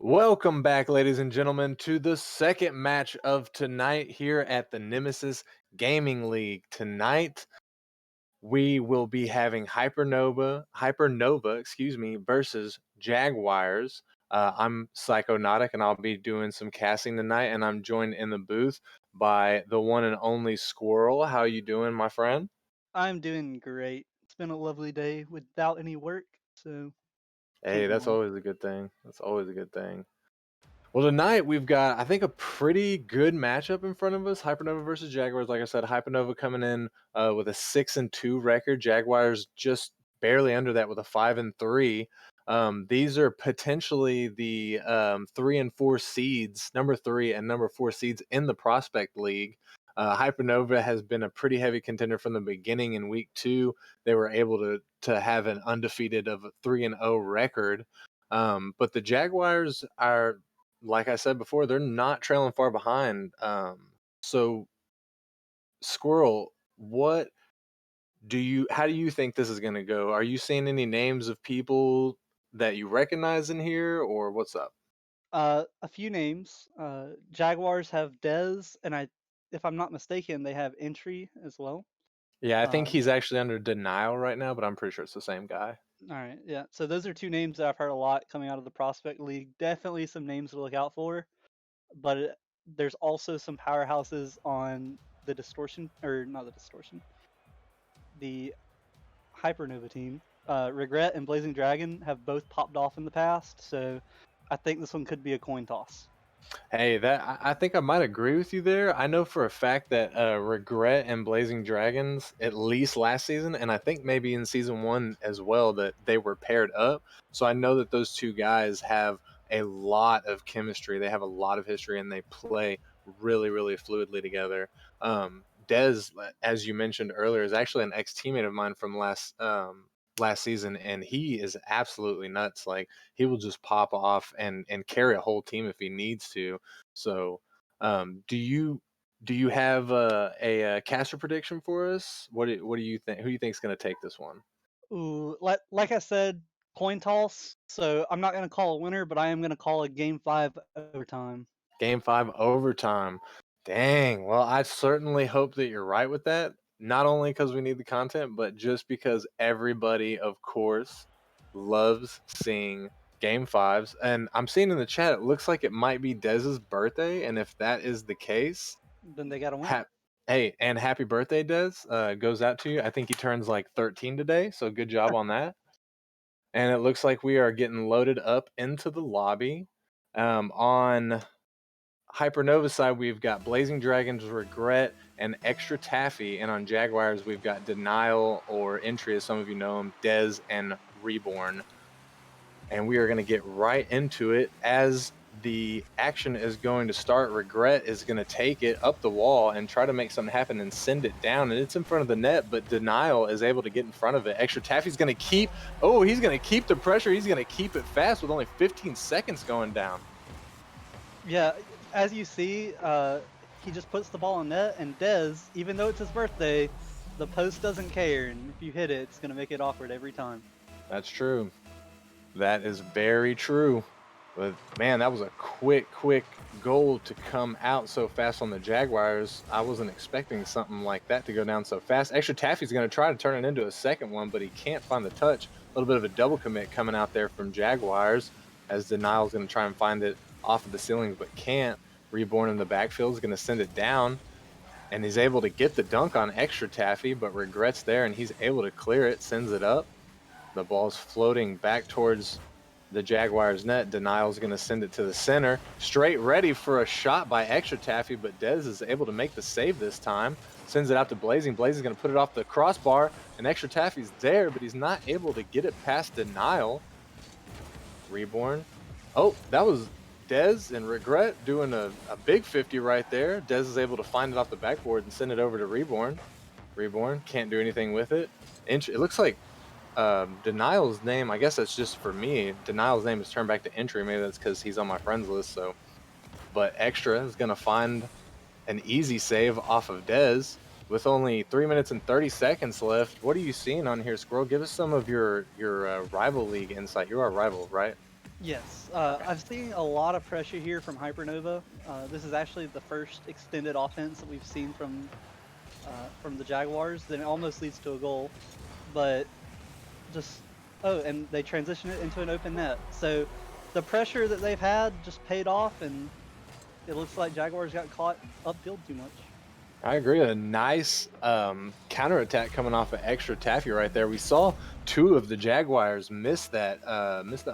Welcome back, ladies and gentlemen, to the second match of tonight here at the Nemesis Gaming League. Tonight, we will be having Hypernova, versus Jaguars. I'm Psychonautic, and I'll be doing some casting tonight, and I'm joined in the booth by the one and only Squirrel. How you doing, my friend? I'm doing great. It's been a lovely day without any work, so can't Hey, that's complain. always a good thing. That's always a good thing. Well, tonight we've got, I think, a pretty good matchup in front of us. Hypernova versus Jaguars. Like I said, Hypernova coming in with a 6-2 record. Jaguars just barely under that with a 5-3. These are potentially the 3 and 4 seeds, number 3 and number 4 seeds in the Prospect League. Hypernova has been a pretty heavy contender from the beginning. In week 2, they were able to have an undefeated of a 3-0 record. But the Jaguars are, like I said before, they're not trailing far behind. So Squirrel, how do you think this is going to go? Are you seeing any names of people that you recognize in here, or what's up? A few names. Jaguars have Dez, and if I'm not mistaken, they have Entry as well. Yeah, I think Uh, he's actually under denial right now, but I'm pretty sure it's the same guy. all right, yeah. So those are two names that I've heard a lot coming out of the Prospect League. Definitely some names to look out for, but there's also some powerhouses on the Distortion, or not the Distortion, the Hypernova team. Regret and Blazing Dragon have both popped off in the past, so I think this one could be a coin toss. Hey, I think I might agree with you there. I know for a fact that Regret and Blazing Dragons, at least last season, and I think maybe in season 1 as well, that they were paired up. So I know that those two guys have a lot of chemistry. They have a lot of history, and they play really, really fluidly together. Dez, as you mentioned earlier, is actually an ex teammate of mine from last season, and he is absolutely nuts. Like, he will just pop off and carry a whole team if he needs to. So, do you have a caster prediction for us? What do you think? Who do you think is going to take this one? Ooh, like I said, coin toss. So I'm not gonna call a winner, but I am gonna call a game 5 overtime. Game 5 overtime. Dang. Well, I certainly hope that you're right with that. Not only because we need the content, but just because everybody, of course, loves seeing game 5s. And I'm seeing in the chat, it looks like it might be Dez's birthday. And if that is the case, Then they gotta win. ha- hey, and happy birthday, Dez. Goes out to you. I think he turns like 13 today. So good job on that. And it looks like we are getting loaded up into the lobby. On Hypernova side, we've got Blazing Dragons, Regret, and Extra Taffy. And on Jaguars, we've got Denial, or Entry, as some of you know him, Dez, and Reborn. And we are going to get right into it. As the action is going to start, Regret is going to take it up the wall and try to make something happen and send it down. And it's in front of the net, but Denial is able to get in front of it. Extra Taffy's going to keep the pressure. He's going to keep it fast with only 15 seconds going down. Yeah, as you see, he just puts the ball in net, and Dez, even though it's his birthday, the post doesn't care, and if you hit it, it's gonna make it awkward every time. That's true. That is very true. But man, that was a quick goal to come out so fast on the Jaguars. I wasn't expecting something like that to go down so fast. Extra Taffy's going to try to turn it into a second one, but he can't find the touch. A little bit of a double commit coming out there from Jaguars, as Denial's going to try and find it off of the ceilings, but can't. Reborn in the backfield is going to send it down, and he's able to get the dunk on Extra Taffy, but regrets there, and he's able to clear it, sends it up. The ball's floating back towards the Jaguars' net. Denial's going to send it to the center. Straight ready for a shot by Extra Taffy, but Dez is able to make the save this time. Sends it out to Blazing. Blazing's going to put it off the crossbar, and Extra Taffy's there, but he's not able to get it past Denial. Reborn. Oh, that was Dez and Regret doing a big 50 right there. Dez is able to find it off the backboard and send it over to Reborn. Reborn can't do anything with it. It looks like Denial's name, I guess that's just for me. Denial's name is turned back to Entry. Maybe that's because he's on my friends list. So, but Extra is going to find an easy save off of Dez with only 3 minutes and 30 seconds left. What are you seeing on here, Squirrel? Give us some of your rival league insight. You're our rival, right? Yes, Okay. I've seen a lot of pressure here from Hypernova. This is actually the first extended offense that we've seen from the Jaguars. Then it almost leads to a goal, but just and they transition it into an open net. So the pressure that they've had just paid off, and it looks like Jaguars got caught upfield too much. I agree. A nice counterattack coming off of extra taffy right there. We saw two of the Jaguars miss that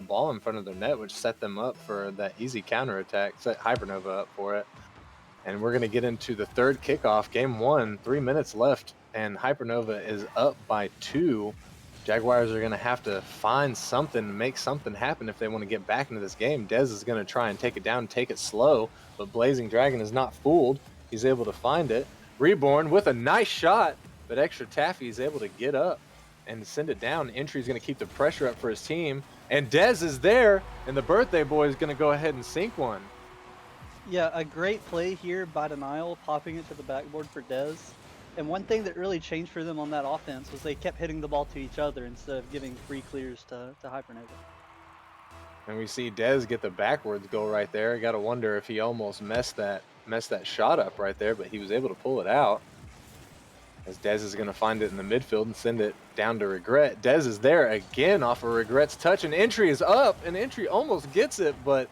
ball in front of their net, which set them up for that easy counterattack, set Hypernova up for it. And we're going to get into the third kickoff, game one, 3 minutes left, and Hypernova is up by two. Jaguars are going to have to find something, make something happen if they want to get back into this game. Dez is going to try and take it down, take it slow, but Blazing Dragon is not fooled. He's able to find it. Reborn with a nice shot, but Extra Taffy is able to get up and send it down. Entry is going to keep the pressure up for his team, and Dez is there, and the birthday boy is going to go ahead and sink one. Yeah, a great play here by Denial, popping it to the backboard for Dez. And one thing that really changed for them on that offense was they kept hitting the ball to each other instead of giving free clears to Hypernova. And we see Dez get the backwards goal right there. Got to wonder if he almost messed that shot up right there, but he was able to pull it out. As Dez is going to find it in the midfield and send it down to Regret. Dez is there again off of Regret's touch, and Entry is up, and Entry almost gets it, but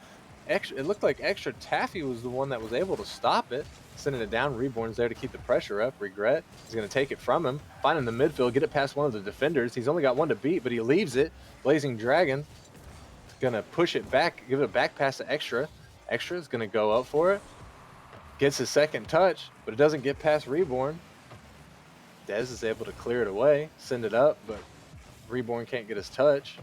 it looked like Extra Taffy was the one that was able to stop it. Sending it down, Reborn's there to keep the pressure up. Regret is going to take it from him, find in the midfield, get it past one of the defenders. He's only got one to beat, but he leaves it. Blazing Dragon gonna push it back, give it a back pass to Extra. Extra is gonna go up for it. Gets his second touch, but it doesn't get past Reborn. Dez is able to clear it away, send it up, but Reborn can't get his touch.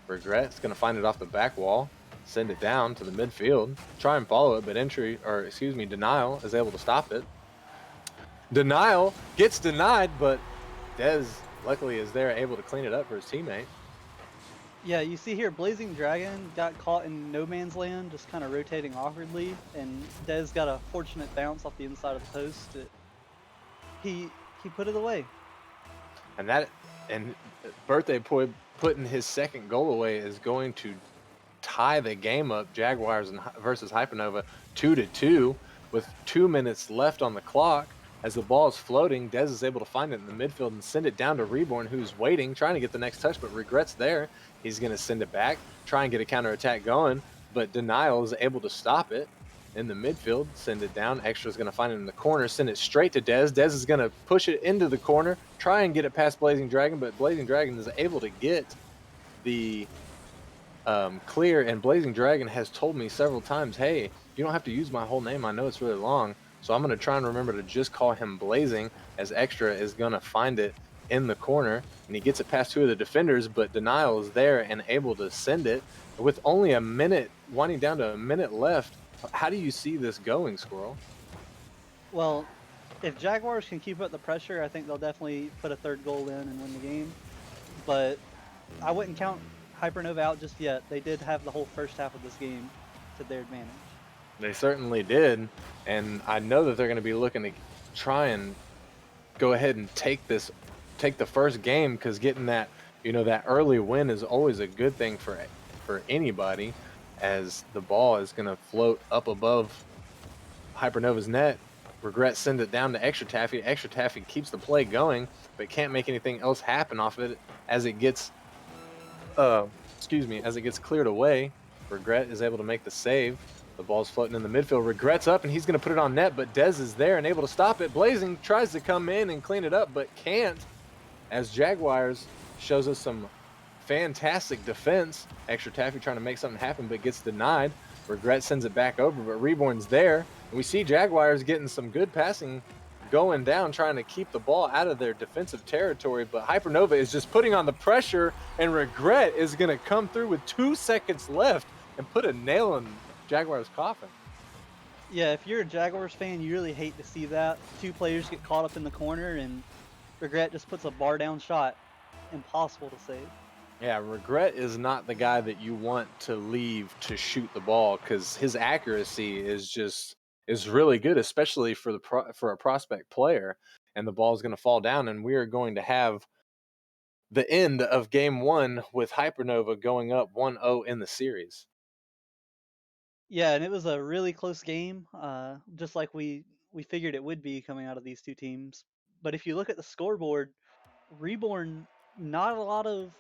Regret's gonna find it off the back wall, send it down to the midfield, try and follow it, but Denial is able to stop it. Denial gets denied, but Dez luckily is there, able to clean it up for his teammate. Yeah, you see here, Blazing Dragon got caught in no man's land, just kind of rotating awkwardly, and Dez got a fortunate bounce off the inside of the post. He put it away. And Birthday Boy putting his second goal away is going to tie the game up. Jaguars versus Hypernova 2-2 with 2 minutes left on the clock. As the ball is floating, Dez is able to find it in the midfield and send it down to Reborn, who's waiting, trying to get the next touch, but Regret's there. He's going to send it back, try and get a counterattack going, but Denial is able to stop it in the midfield, send it down. Extra is going to find it in the corner, send it straight to Dez. Dez is going to push it into the corner, try and get it past Blazing Dragon, but Blazing Dragon is able to get the clear, and Blazing Dragon has told me several times, hey, you don't have to use my whole name. I know it's really long. So I'm going to try and remember to just call him Blazing, as Extra is going to find it in the corner, and he gets it past two of the defenders, but Denial is there and able to send it. With only a minute, winding down to a minute left, how do you see this going, Squirrel? Well, if Jaguars can keep up the pressure, I think they'll definitely put a third goal in and win the game. But I wouldn't count Hypernova out just yet. They did have the whole first half of this game to their advantage. They certainly did, and I know that they're going to be looking to try and go ahead and take the first game, because getting that that early win is always a good thing for anybody, as the ball is going to float up above Hypernova's net. Regret send it down to Extra Taffy. Extra Taffy keeps the play going, but can't make anything else happen off of it as it gets as it gets cleared away. Regret is able to make the save. The ball's floating in the midfield. Regret's up, and he's going to put it on net, but Dez is there and able to stop it. Blazing tries to come in and clean it up, but can't, as Jaguars shows us some fantastic defense. Extra Taffy trying to make something happen, but gets denied. Regret sends it back over, but Reborn's there. And we see Jaguars getting some good passing going down, trying to keep the ball out of their defensive territory, but Hypernova is just putting on the pressure, and Regret is going to come through with 2 seconds left and put a nail in Jaguars' coffin. Yeah, if you're a Jaguars fan, you really hate to see that. Two players get caught up in the corner, and Regret just puts a bar down shot. Impossible to save. Yeah, Regret is not the guy that you want to leave to shoot the ball, because his accuracy is really good, especially for for a prospect player. And the ball is going to fall down, and we are going to have the end of game one with Hypernova going up 1-0 in the series. Yeah, and it was a really close game, just like we figured it would be coming out of these two teams. But if you look at the scoreboard, Reborn, not a lot of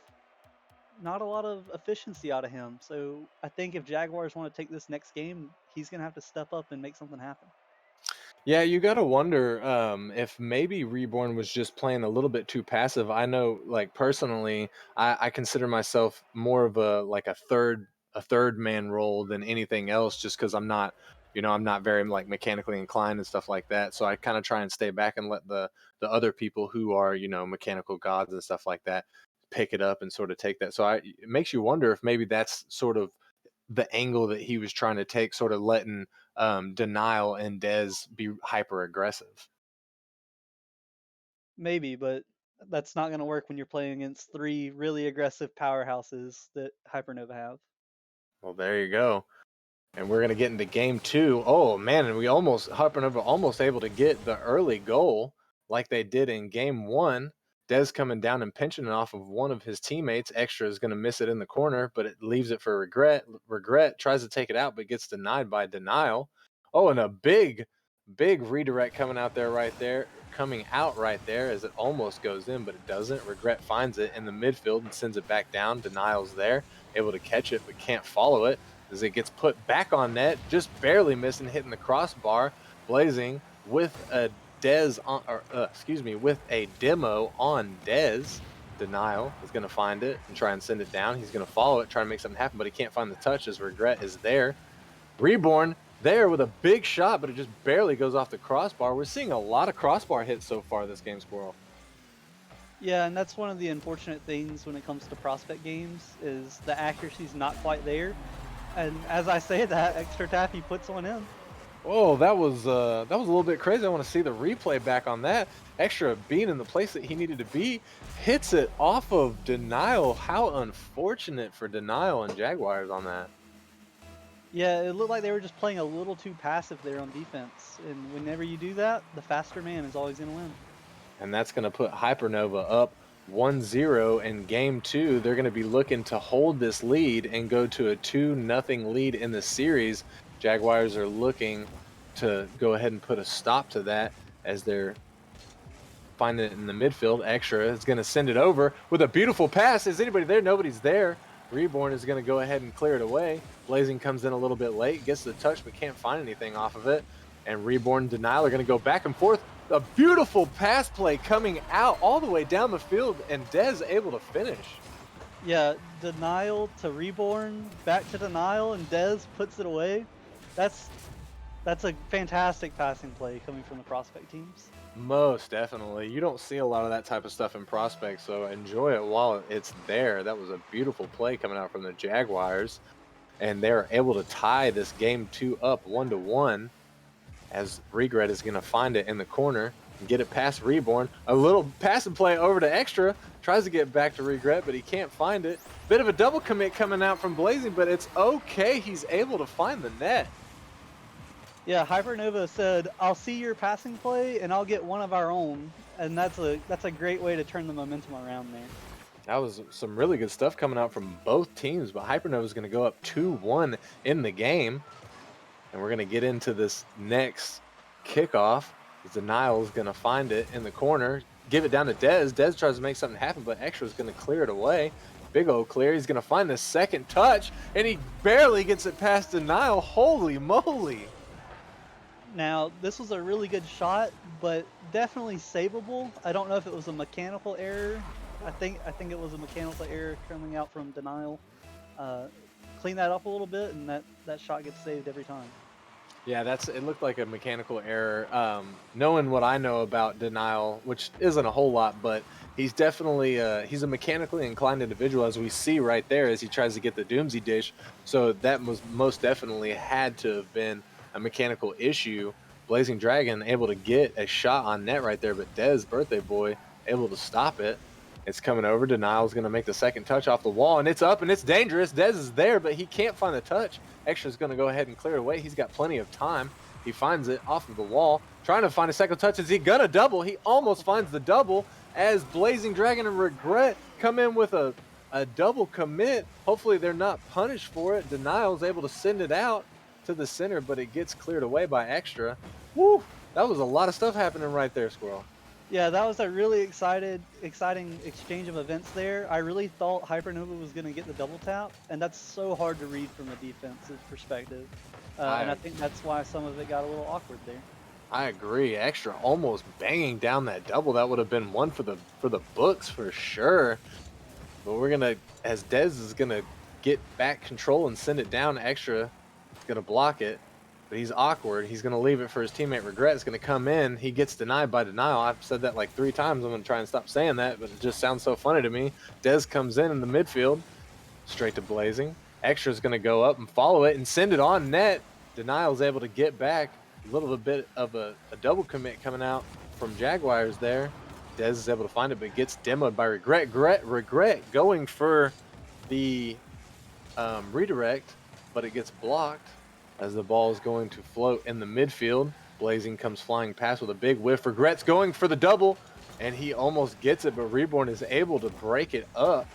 not a lot of efficiency out of him. So I think if Jaguars want to take this next game, he's gonna have to step up and make something happen. Yeah, you gotta wonder if maybe Reborn was just playing a little bit too passive. I know, like personally, I consider myself more of a third man role than anything else, just because I'm not very like mechanically inclined and stuff like that. So I kind of try and stay back and let the other people who are mechanical gods and stuff like that pick it up and sort of take that. So it makes you wonder if maybe that's sort of the angle that he was trying to take, sort of letting Denial and Dez be hyper aggressive. Maybe, but that's not gonna work when you're playing against three really aggressive powerhouses that Hypernova have. Well, there you go. And we're gonna get into game two. Oh man, and we almost Hypernova almost able to get the early goal like they did in game one. Dez coming down and pinching it off of one of his teammates. Extra is going to miss it in the corner, but it leaves it for Regret. Regret tries to take it out, but gets denied by Denial. Oh, and a big redirect coming out right there as it almost goes in, but it doesn't. Regret finds it in the midfield and sends it back down. Denial's there, able to catch it, but can't follow it as it gets put back on net, just barely missing, hitting the crossbar. Blazing with a with a demo on Dez. Denial is going to find it and try and send it down. He's going to follow it, try to make something happen, but he can't find the touch as Regret is there. Reborn there with a big shot, but it just barely goes off the crossbar. We're seeing a lot of crossbar hits so far this game, Squirrel. Yeah, and that's one of the unfortunate things when it comes to prospect games is the accuracy's not quite there. And as I say that, extra taffy puts one in. Whoa, that was a little bit crazy. I want to see the replay back on that. Extra being in the place that he needed to be, hits it off of Denial. How unfortunate for Denial and Jaguars on that. Yeah, it looked like they were just playing a little too passive there on defense. And whenever you do that, the faster man is always going to win. And that's going to put Hypernova up 1-0 in game two. They're going to be looking to hold this lead and go to a 2-0 lead in the series. Jaguars are looking to go ahead and put a stop to that as they're finding it in the midfield. Extra is going to send it over with a beautiful pass. Is anybody there? Nobody's there. Reborn is going to go ahead and clear it away. Blazing comes in a little bit late, gets the touch, but can't find anything off of it. And Reborn and Denial are going to go back and forth. A beautiful pass play coming out all the way down the field, and Dez able to finish. Yeah, Denial to Reborn, back to Denial, and Dez puts it away. That's a fantastic passing play coming from the prospect teams. Most definitely. You don't see a lot of that type of stuff in prospects, so enjoy it while it's there. That was a beautiful play coming out from the Jaguars, and they're able to tie this game two up 1-1 as Regret is going to find it in the corner and get it past Reborn. A little passing play over to Extra, tries to get back to Regret, but he can't find it. Bit of a double commit coming out from Blazing, but it's okay. He's able to find the net. Yeah, Hypernova said, "I'll see your passing play and I'll get one of our own," and that's a great way to turn the momentum around there. That was some really good stuff coming out from both teams, but Hypernova is going to go up 2-1 in the game, and we're going to get into this next kickoff. Denial is going to find it in the corner, give it down to Dez. Dez tries to make something happen, but Extra is going to clear it away. Big old clear. He's going to find the second touch, and he barely gets it past Denial. Holy moly. Now, this was a really good shot, but definitely savable. I don't know if it was a mechanical error. I think it was a mechanical error coming out from Denial. Clean that up a little bit, and that shot gets saved every time. Yeah, it looked like a mechanical error. Knowing what I know about Denial, which isn't a whole lot, but he's definitely he's a mechanically inclined individual, as we see right there as he tries to get the Doomsy dish. So that was most definitely had to have been a mechanical issue. Blazing Dragon able to get a shot on net right there, but Dez, birthday boy, able to stop it. It's coming over. Denial's going to make the second touch off the wall, and it's up, and it's dangerous. Dez is there, but he can't find the touch. Extra's going to go ahead and clear it away. He's got plenty of time. He finds it off of the wall, trying to find a second touch. Is he going to double? He almost finds the double as Blazing Dragon and Regret come in with a double commit. Hopefully they're not punished for it. Denial's able to send it out to the center, but it gets cleared away by extra. Woo! That was a lot of stuff happening right there, Squirrel. Yeah, that was a really exciting exchange of events there. I really thought Hypernova was going to get the double tap, and that's so hard to read from a defensive perspective. And I I think that's why some of it got a little awkward there. I agree. Extra almost banging down that double. That would have been one for the books for sure. But we're gonna, as Dez is gonna get back control and send it down. Extra is gonna block it, but he's awkward. He's gonna leave it for his teammate. Regret is gonna come in. He gets denied by denial. I've said that like 3 times. I'm gonna try and stop saying that, but it just sounds so funny to me. Dez comes in the midfield, straight to Blazing. Extra's gonna go up and follow it and send it on net. Denial's able to get back. A little bit of a double commit coming out from Jaguars there. Dez is able to find it, but gets demoed by Regret going for the redirect, but it gets blocked as the ball is going to float in the midfield. Blazing comes flying past with a big whiff. Regret's going for the double, and he almost gets it, but Reborn is able to break it up.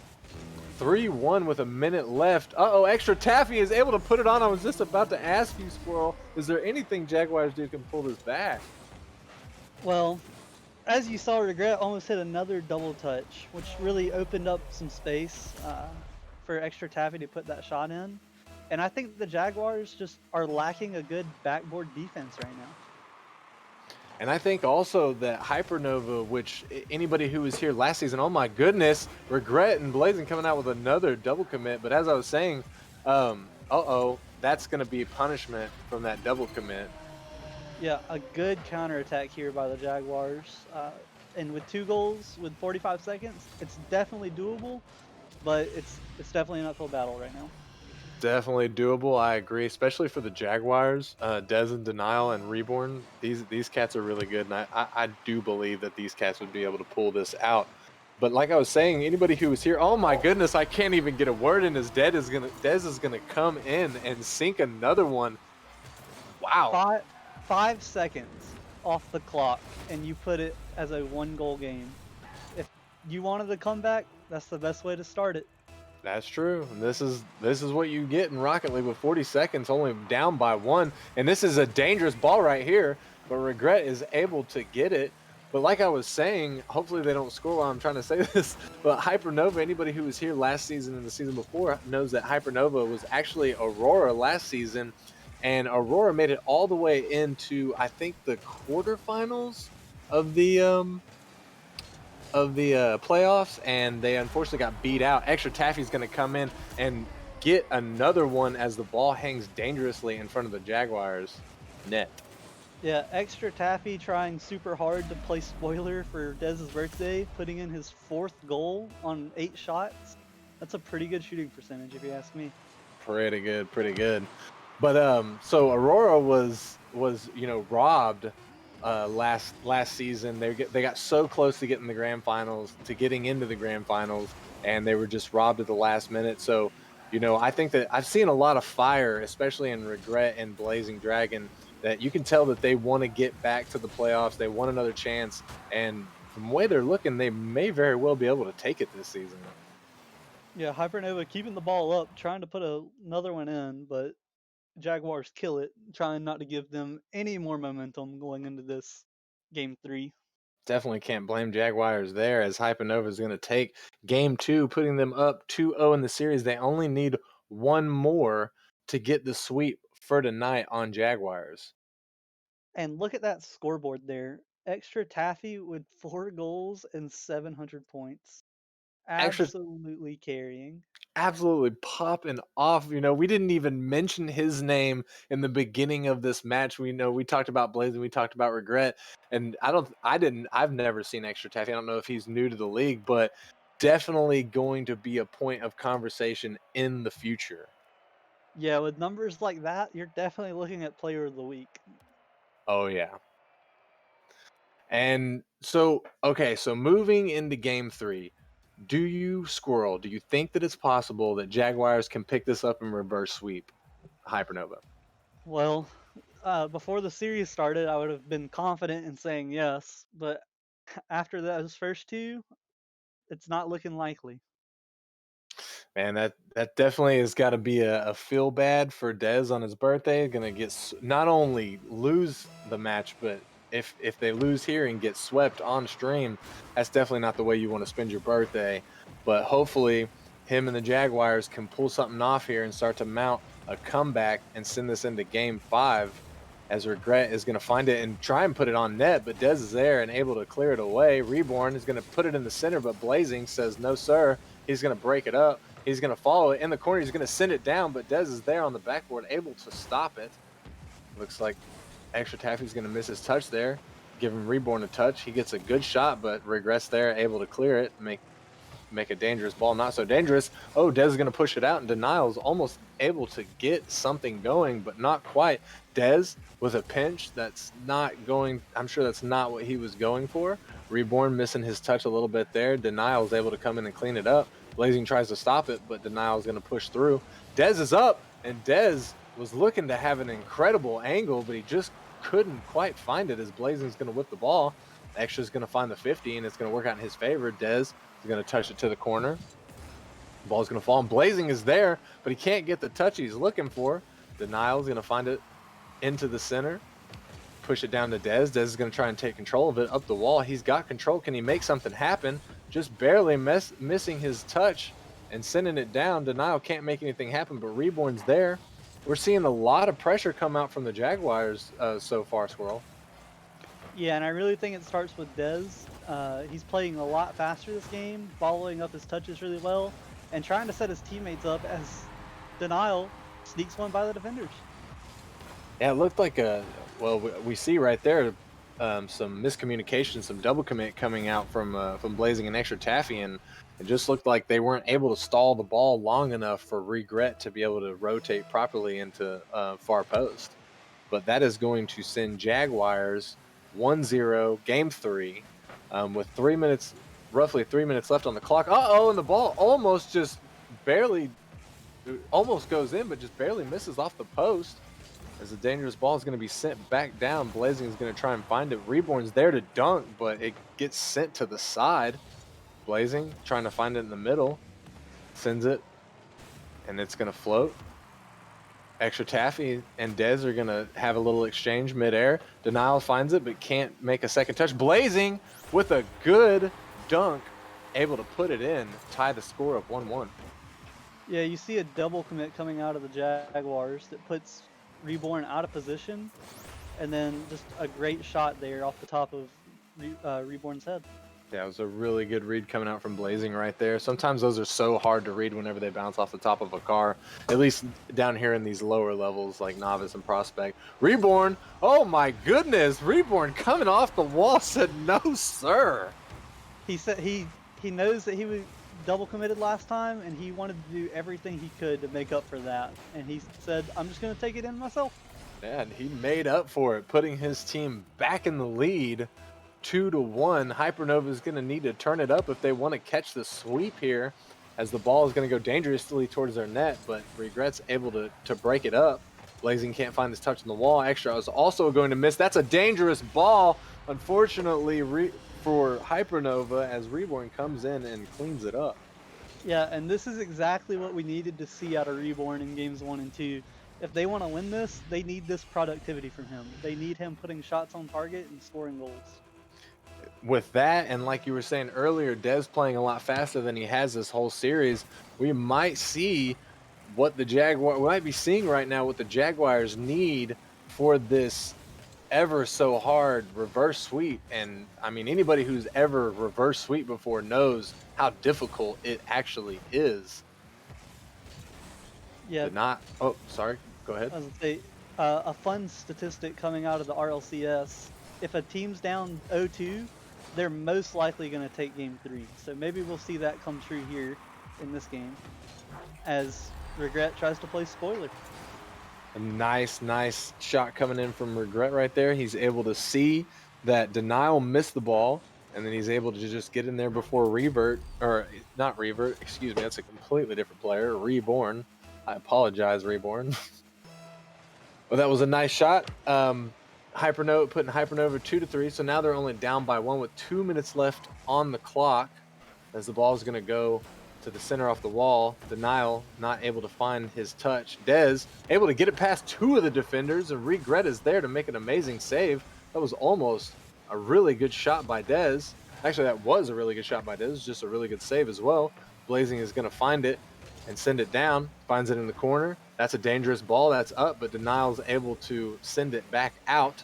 3-1 with a minute left. Uh-oh, Extra Taffy is able to put it on. I was just about to ask you, Squirrel, is there anything Jaguars do can pull this back? Well, as you saw, Regret almost hit another double touch, which really opened up some space for Extra Taffy to put that shot in. And I think the Jaguars just are lacking a good backboard defense right now. And I think also that Hypernova, which anybody who was here last season, oh my goodness, Regret and Blazing coming out with another double commit. But as I was saying, that's going to be punishment from that double commit. Yeah, a good counterattack here by the Jaguars. And with 2 goals with 45 seconds, it's definitely doable, but it's definitely an uphill battle right now. Definitely doable. I agree, especially for the Jaguars. Dez and Denial and Reborn. These cats are really good, and I do believe that these cats would be able to pull this out. But like I was saying, anybody who was here, oh my goodness, I can't even get a word in. As Dez is gonna come in and sink another one. Wow. 5 seconds off the clock, and you put it as a 1-goal game. If you wanted to come back, that's the best way to start it. That's true. This is what you get in Rocket League with 40 seconds, only down by 1. And this is a dangerous ball right here, but Regret is able to get it. But like I was saying, hopefully they don't score while I'm trying to say this, but Hypernova, anybody who was here last season and the season before knows that Hypernova was actually Aurora last season, and Aurora made it all the way into, I think, the quarterfinals of the playoffs, and they unfortunately got beat out. Extra Taffy's going to come in and get another one as the ball hangs dangerously in front of the Jaguars net. Yeah, Extra Taffy trying super hard to play spoiler for Dez's birthday, putting in his 4th goal on 8 shots. That's a pretty good shooting percentage, if you ask me. Pretty good, pretty good. But so Aurora was robbed last season. They got so close to getting the grand finals, to getting into the grand finals, and they were just robbed at the last minute. So, I think that I've seen a lot of fire, especially in Regret and Blazing Dragon, that you can tell that they want to get back to the playoffs. They want another chance, and from the way they're looking, they may very well be able to take it this season. Yeah, Hypernova keeping the ball up, trying to put another one in, but Jaguars kill it, trying not to give them any more momentum going into this game 3. Definitely can't blame Jaguars there, as Hypernova is going to take game 2, putting them up 2-0 in the series. They only need one more to get the sweep for tonight on Jaguars. And look at that scoreboard there. Extra Taffy with 4 goals and 700 points. Extra Absolutely carrying. absolutely popping off. We didn't even mention his name in the beginning of this match. We talked about Blazing, we talked about Regret, and I've never seen Extra Taffy. I don't know if he's new to the league, but definitely going to be a point of conversation in the future. Yeah, with numbers like that, you're definitely looking at player of the week. Oh yeah. And so, okay, so moving into game 3, do you think that it's possible that Jaguars can pick this up and reverse sweep Hypernova? Well, before the series started, I would have been confident in saying yes, but after those first 2, it's not looking likely. Man, that definitely has got to be a feel bad for Dez on his birthday. Going to not only lose the match, but if they lose here and get swept on stream, that's definitely not the way you want to spend your birthday. But hopefully, him and the Jaguars can pull something off here and start to mount a comeback and send this into Game 5. As Regret is going to find it and try and put it on net, but Dez is there and able to clear it away. Reborn is going to put it in the center, but Blazing says no, sir. He's going to break it up. He's going to follow it in the corner. He's going to send it down, but Dez is there on the backboard, able to stop it. Looks like Extra Taffy's going to miss his touch there. Give him Reborn a touch. He gets a good shot, but regrets there, able to clear it, make a dangerous ball. Not so dangerous. Oh, Dez is going to push it out, and Denial's almost able to get something going, but not quite. Dez with a pinch that's not going, I'm sure that's not what he was going for. Reborn missing his touch a little bit there. Denial's able to come in and clean it up. Blazing tries to stop it, but Denial's going to push through. Dez is up, and Dez was looking to have an incredible angle, but he just couldn't quite find it as Blazing's going to whip the ball. Extra's going to find the 50, and it's going to work out in his favor. Dez is going to touch it to the corner. Ball's going to fall, and Blazing is there, but he can't get the touch he's looking for. Denial's going to find it into the center, push it down to Dez. Dez is going to try and take control of it up the wall. He's got control. Can he make something happen? Just barely missing his touch and sending it down. Denial can't make anything happen, but Reborn's there. We're seeing a lot of pressure come out from the Jaguars so far, Squirrel. Yeah, and I really think it starts with Dez. He's playing a lot faster this game, following up his touches really well, and trying to set his teammates up as Denial sneaks one by the defenders. Yeah, it looked like we see right there some miscommunication, some double commit coming out from Blazing and Extra Taffy, and it just looked like they weren't able to stall the ball long enough for Regret to be able to rotate properly into far post. But that is going to send Jaguars 1-0, Game 3, with roughly 3 minutes left on the clock. And the ball almost goes in, but just barely misses off the post. As a dangerous ball is going to be sent back down. Blazing is going to try and find it. Reborn's there to dunk, but it gets sent to the side. Blazing trying to find it in the middle. Sends it, and it's going to float. Extra Taffy and Dez are going to have a little exchange midair. Denial finds it, but can't make a second touch. Blazing with a good dunk, able to put it in, tie the score of 1-1. Yeah, you see a double commit coming out of the Jaguars that puts Reborn out of position, and then just a great shot there off the top of Reborn's head. Yeah, it was a really good read coming out from Blazing right there. Sometimes those are so hard to read whenever they bounce off the top of a car, at least down here in these lower levels like Novice and Prospect. Reborn, oh my goodness, Reborn coming off the wall said no, sir. He said he knows that he was double committed last time, and he wanted to do everything he could to make up for that. And he said, I'm just going to take it in myself. Yeah, and he made up for it, putting his team back in the lead 2-1. Hypernova is going to need to turn it up if they want to catch the sweep here, as the ball is going to go dangerously towards their net, but Regret's able to break it up. Blazing can't find his touch on the wall. Extra is also going to miss. That's a dangerous ball, unfortunately, for Hypernova, as Reborn comes in and cleans it up. Yeah, and this is exactly what we needed to see out of Reborn in games 1 and 2. If they want to win this, they need this productivity from him. They need him putting shots on target and scoring goals. With that, and like you were saying earlier, Dez playing a lot faster than he has this whole series, we might see we might be seeing right now what the Jaguars need for this ever so hard reverse sweep. And I mean, anybody who's ever reverse sweep before knows how difficult it actually is. Yeah. Sorry, go ahead. I was gonna say, a fun statistic coming out of the RLCS: if a team's down 0-2, they're most likely going to take Game 3. So maybe we'll see that come true here in this game, as Regret tries to play spoiler. A nice shot coming in from Regret right there. He's able to see that Denial missed the ball, and then he's able to just get in there before not Revert, excuse me, that's a completely different player, Reborn. I apologize, Reborn. But that was a nice shot. Putting Hypernova 2-3, so now they're only down by 1 with 2 minutes left on the clock. as the ball is going to go to the center off the wall. Denial not able to find his touch. Dez able to get it past two of the defenders, and Regret is there to make an amazing save. That was almost a really good shot by Dez. Actually, that was a really good shot by Dez. Just a really good save as well. Blazing is going to find it and send it down. Finds it in the corner. That's a dangerous ball. That's up, but Denial's able to send it back out.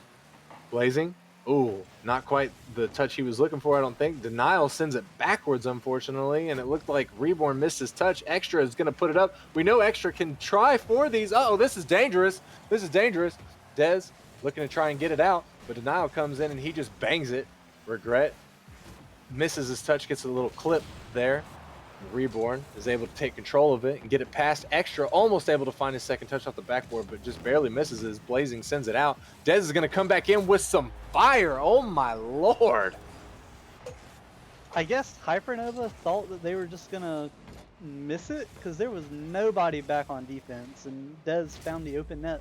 Blazing. Ooh, not quite the touch he was looking for, I don't think. Denial sends it backwards, unfortunately, and it looked like Reborn missed his touch. Extra is going to put it up. We know Extra can try for these. Uh-oh, this is dangerous. This is dangerous. Dez looking to try and get it out, but Denial comes in and he just bangs it. Regret misses his touch, gets a little clip there. Reborn is able to take control of it and get it past Extra, almost able to find his second touch off the backboard, but just barely misses as Blazing sends it out. Dez is going to come back in with some fire. Oh my lord. I guess Hypernova thought that they were just gonna miss it because there was nobody back on defense, and Dez found the open net.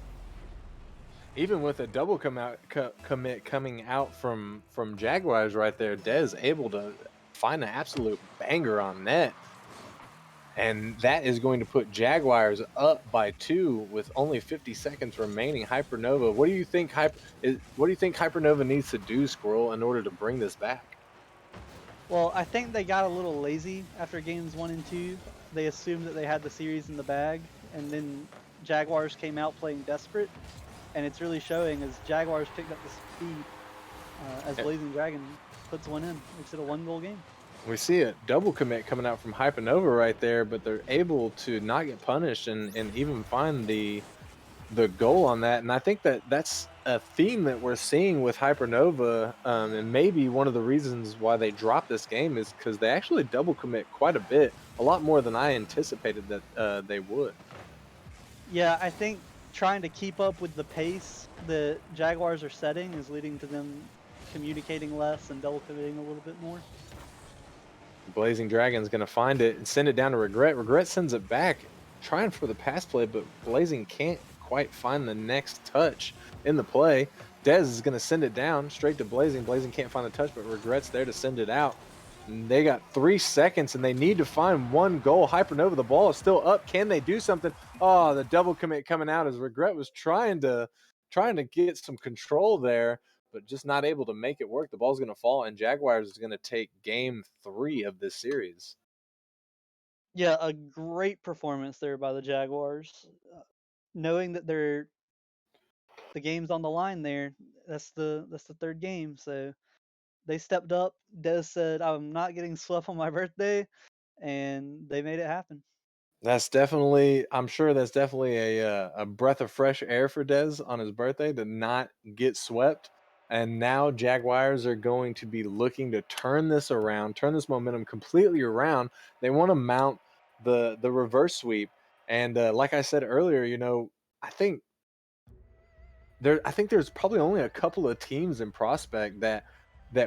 Even with a double commit coming out from Jaguars right there, Dez able to find an absolute banger on net. And that is going to put Jaguars up by 2 with only 50 seconds remaining. Hypernova, what do you think Hypernova needs to do, Squirrel, in order to bring this back? Well, I think they got a little lazy after games 1 and 2. They assumed that they had the series in the bag, and then Jaguars came out playing desperate, and it's really showing as Jaguars picked up the speed as Blazing Dragon puts one in. Makes it a 1-goal game. We see a double commit coming out from Hypernova right there, but they're able to not get punished and even find the goal on that. And I think that's a theme that we're seeing with Hypernova, and maybe one of the reasons why they dropped this game is because they actually double commit quite a bit, a lot more than I anticipated that they would. Yeah, I think trying to keep up with the pace that Jaguars are setting is leading to them communicating less and double committing a little bit more. Blazing Dragon's going to find it and send it down to Regret. Regret sends it back, trying for the pass play, but Blazing can't quite find the next touch in the play. Dez is going to send it down straight to Blazing. Blazing can't find the touch, but Regret's there to send it out. And they got 3 seconds, and they need to find 1 goal. Hypernova, the ball is still up. Can they do something? Oh, the double commit coming out as Regret was trying to get some control there, but just not able to make it work. The ball's going to fall, and Jaguars is going to take game 3 of this series. Yeah, a great performance there by the Jaguars. Knowing that the game's on the line there, that's the 3rd game, so they stepped up. Des said, "I'm not getting swept on my birthday," and they made it happen. I'm sure that's definitely a breath of fresh air for Dez on his birthday to not get swept. And now Jaguars are going to be looking to turn this around, turn this momentum completely around. They want to mount the reverse sweep. And like I said earlier, I think there's probably only a couple of teams in prospect that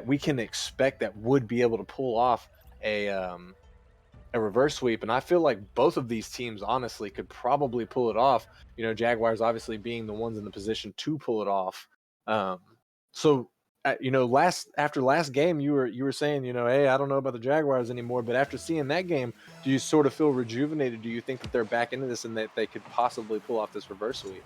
we can expect that would be able to pull off a reverse sweep, and I feel like both of these teams honestly could probably pull it off. Jaguars obviously being the ones in the position to pull it off. So after last game, you were saying, hey, I don't know about the Jaguars anymore, but after seeing that game, do you sort of feel rejuvenated? Do you think that they're back into this and that they could possibly pull off this reverse sweep?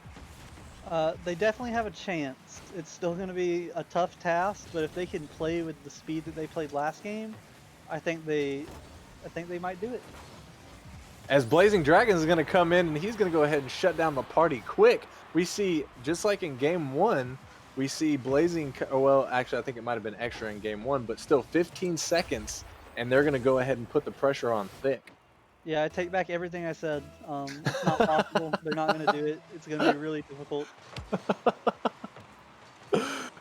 They definitely have a chance. It's still going to be a tough task, but if they can play with the speed that they played last game, I think they might do it. As Blazing Dragon is going to come in and he's going to go ahead and shut down the party quick. We see, just like in game 1, we see Blazing, well, actually, I think it might have been extra in game 1, but still 15 seconds, and they're going to go ahead and put the pressure on thick. Yeah, I take back everything I said. It's not possible. They're not going to do it. It's going to be really difficult.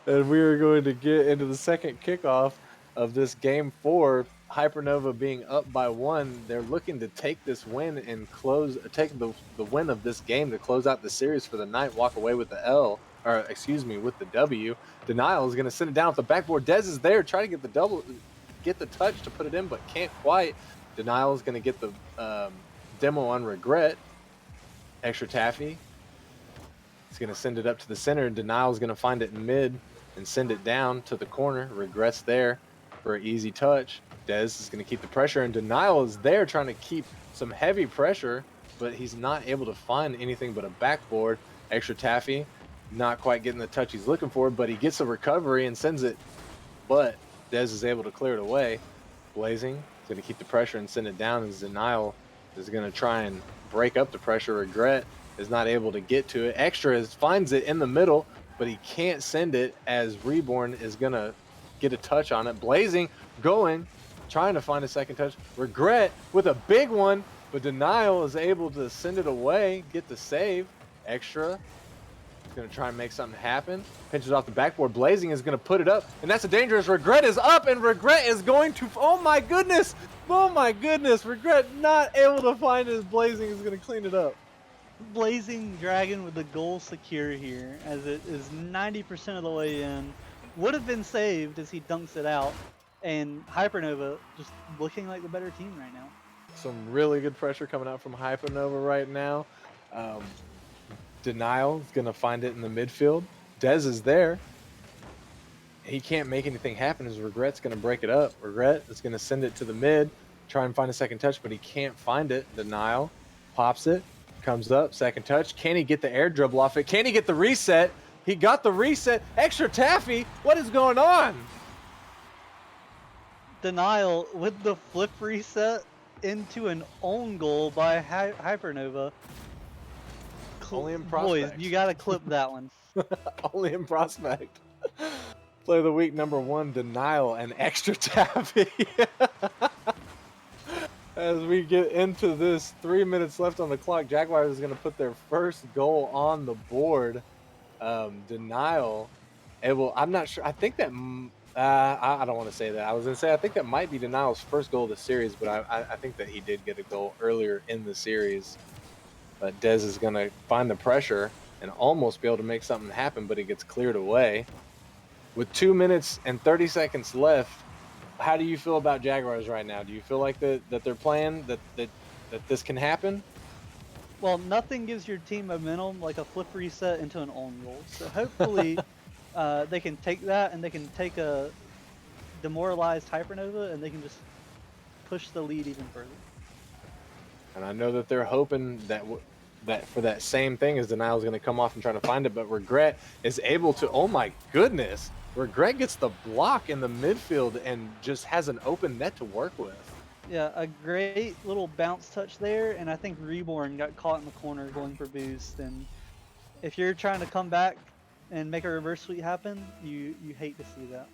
And we are going to get into the second kickoff of this game 4. Hypernova being up by 1. They're looking to take this win and take the win of this game to close out the series for the night, walk away with with the W. Denial is going to send it down with the backboard. Dez is there, trying to get the touch to put it in, but can't quite. Denial is going to get the demo on Regret. Extra Taffy. He's going to send it up to the center, and Denial is going to find it in mid and send it down to the corner. Regret's there. for an easy touch. Dez is going to keep the pressure, and Denial is there trying to keep some heavy pressure, but he's not able to find anything but a backboard. Extra taffy, not quite getting the touch he's looking for, but he gets a recovery and sends it, but Dez is able to clear it away. Blazing is going to keep the pressure and send it down, and Denial is going to try and break up the pressure. Regret is not able to get to it. Extra finds it in the middle, but he can't send it as Reborn is going to get a touch on it. Blazing going, trying to find a second touch. Regret with a big one, but Denial is able to send it away, get the save. Extra is going to try and make something happen. Pinches off the backboard. Blazing is going to put it up, and that's a dangerous. Regret is up, and Regret is going to, oh my goodness. Oh my goodness. Regret not able to find his. Blazing is going to clean it up. Blazing Dragon with the goal secure here, as it is 90% of the way in. Would have been saved as he dunks it out, and Hypernova just looking like the better team right now. Some really good pressure coming out from Hypernova right now. Denial is going to find it in the midfield. Dez is there. He can't make anything happen. His Regret's going to break it up. Regret is going to send it to the mid, try and find a second touch, but he can't find it. Denial pops it, comes up, second touch. Can he get the air dribble off it? Can he get the reset? He got the reset. Extra taffy. What is going on? Denial with the flip reset into an own goal by Hypernova. Only in Boys, prospect. you gotta clip that one. Only in prospect. Player of the week #1, Denial and Extra taffy. As we get into this, 3 minutes left on the clock, Jaguars is going to put their first goal on the board. Denial, I'm not sure. I think that, I don't want to say that. I was going to say, I think that might be Denial's first goal of the series, but I think that he did get a goal earlier in the series. But Dez is going to find the pressure and almost be able to make something happen, but it gets cleared away. With 2 minutes and 30 seconds left, how do you feel about Jaguars right now? Do you feel like that they're playing, that this can happen? Well, nothing gives your team momentum like a flip reset into an own goal. So hopefully they can take that, and they can take a demoralized Hypernova, and they can just push the lead even further. And I know that they're hoping that for that same thing as Denial is going to come off and try to find it, but Regret is able to, oh my goodness, Regret gets the block in the midfield and just has an open net to work with. Yeah, a great little bounce touch there, and I think Reborn got caught in the corner going for boost. And if you're trying to come back and make a reverse sweep happen, you hate to see that.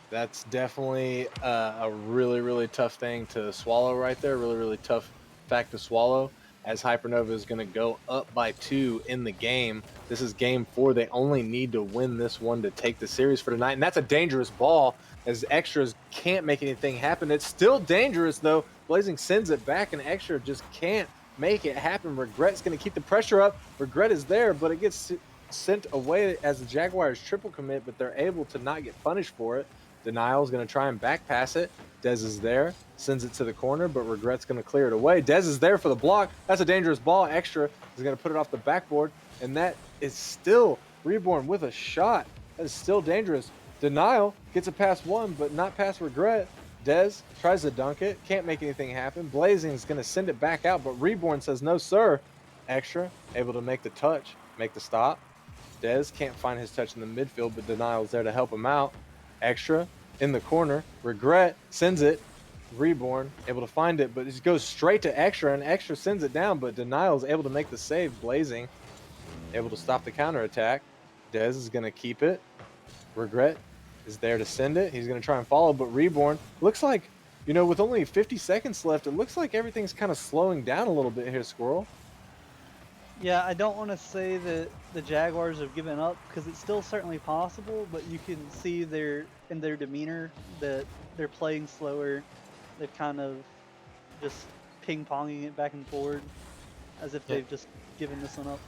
That's definitely a really, really tough thing to swallow right there. Really, really tough fact to swallow, as Hypernova is going to go up by 2 in the game. This is game 4. They only need to win this one to take the series for tonight, and that's a dangerous ball as Extras can't make anything happen. It's still dangerous, though. Blazing sends it back, and Extra just can't make it happen. Regret's going to keep the pressure up. Regret is there, but it gets sent away as the Jaguars triple commit, but they're able to not get punished for it. Denial is going to try and back pass it. Dez is there, sends it to the corner, but Regret's going to clear it away. Dez is there for the block. That's a dangerous ball. Extra is going to put it off the backboard, and that is still Reborn with a shot. That is still dangerous. Denial gets it past 1, but not past Regret. Dez tries to dunk it, can't make anything happen. Blazing is going to send it back out, but Reborn says no, sir. Extra able to make the touch, make the stop. Dez can't find his touch in the midfield, but Denial is there to help him out. Extra in the corner. Regret sends it. Reborn able to find it, but it goes straight to Extra, and Extra sends it down, but Denial is able to make the save. Blazing able to stop the counterattack. Dez is going to keep it. Regret is there to send it. He's going to try and follow, but Reborn looks like, you know, with only 50 seconds left, it looks like everything's kind of slowing down a little bit here, Squirrel. Yeah, I don't want to say that the Jaguars have given up, because it's still certainly possible, but you can see in their demeanor that they're playing slower. They've kind of just ping-ponging it back and forward as if they've just given this one up.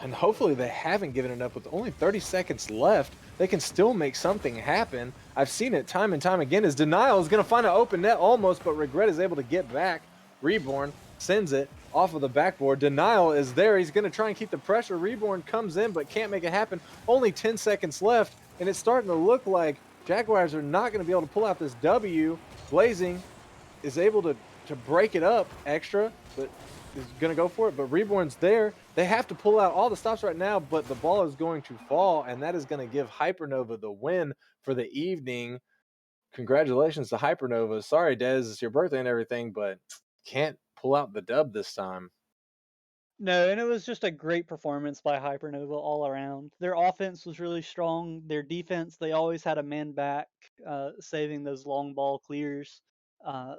And hopefully they haven't given it up. With only 30 seconds left, they can still make something happen. I've seen it time and time again as Denial is going to find an open net almost, but Regret is able to get back. Reborn sends it off of the backboard. Denial is there. He's going to try and keep the pressure. Reborn comes in but can't make it happen. Only 10 seconds left, and it's starting to look like Jaguars are not going to be able to pull out this W. Blazing is able to break it up extra, but is going to go for it. But Reborn's there. They have to pull out all the stops right now, but the ball is going to fall, and that is going to give Hypernova the win for the evening. Congratulations to Hypernova. Sorry, Dez, it's your birthday and everything, but can't pull out the dub this time. No, and it was just a great performance by Hypernova all around. Their offense was really strong. Their defense, they always had a man back, saving those long ball clears.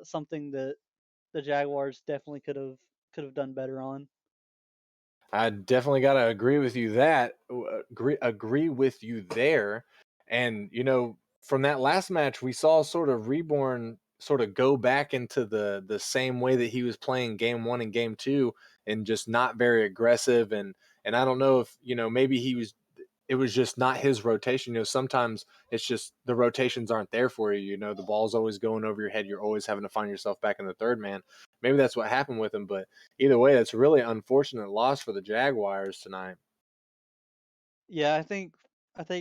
Something that the Jaguars definitely could have done better on. I definitely got to agree with you agree with you there. And from that last match, we saw sort of Reborn sort of go back into the same way that he was playing game 1 and game 2, and just not very aggressive. And I don't know if, maybe it was just not his rotation. Sometimes it's just the rotations aren't there for you. The ball's always going over your head. You're always having to find yourself back in the third man. Maybe that's what happened with him. But either way, that's a really unfortunate loss for the Jaguars tonight. Yeah, I think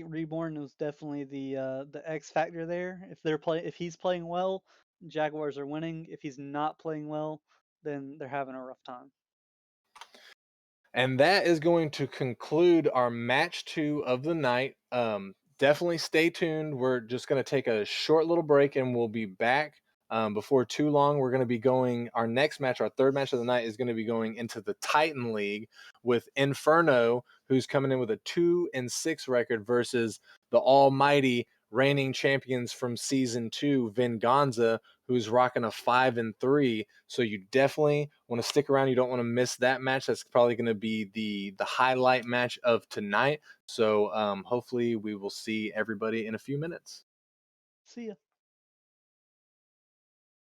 Reborn was definitely the X factor there. If he's playing well, Jaguars are winning. If he's not playing well, then they're having a rough time. And that is going to conclude our match 2 of the night. Definitely stay tuned. We're just going to take a short little break, and we'll be back before too long. We're going to be going, our next match, our third match of the night, is going to be going into the Titan League with Inferno, who's coming in with a 2-6 record, versus the almighty reigning champions from season 2, Venganza, who's rocking a 5-3. So you definitely want to stick around. You don't want to miss that match. That's probably going to be the highlight match of tonight. So hopefully we will see everybody in a few minutes. See ya.